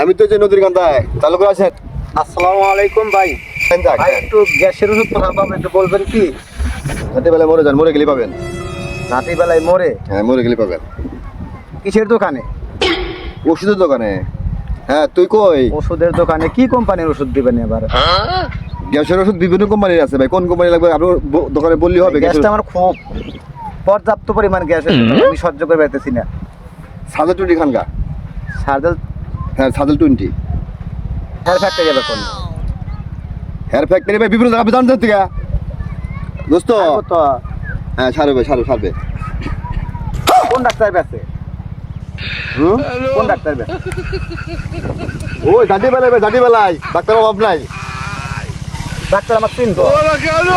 আমি তো যে নদীর কান্দায় চালু করে আছেন। আসসালামু আলাইকুম ভাই। ভাই একটু গ্যাসের ওষুধ কোথাও পাবেন একটু বলবেন কি? রাতেবেলায় মরে যান, মরে গেলে পাবেন। রাতের বেলায় মরে? হ্যাঁ, মরে গেলে পাবেন। কিসের দোকানে? ওষুধের দোকানে। হ্যাঁ, তুই কই? ওষুধের দোকানে। কি কোম্পানির ওষুধ দিবেন এবার? গ্যাসের ওষুধ বিভিন্ন কোম্পানির আছে ভাই, কোন কোম্পানি লাগবে আপনার দোকানে বললি হবে। গ্যাসটা আমার খুব পর্যাপ্ত পরিমাণ গ্যাস আমি সহ্য করে পাইতেছি না। সাজেল 20 খানকা। সার্জেল? হ্যাঁ, সাজেল 20। হেয়ার ফ্যাক্টরি যাবে কোন? হেয়ার ফ্যাক্টরি ভাই বিভিন্ন জায়গা জানতে থেকে দোস্ত। তো হ্যাঁ, সারবে সারবে। কোন ডাক্তার বেছে? কোন ডাক্তার বেছে? ওই জাটি বেলায় ডাক্তার অভাব নাই। ডাক্তার আমার চিনতো। কেন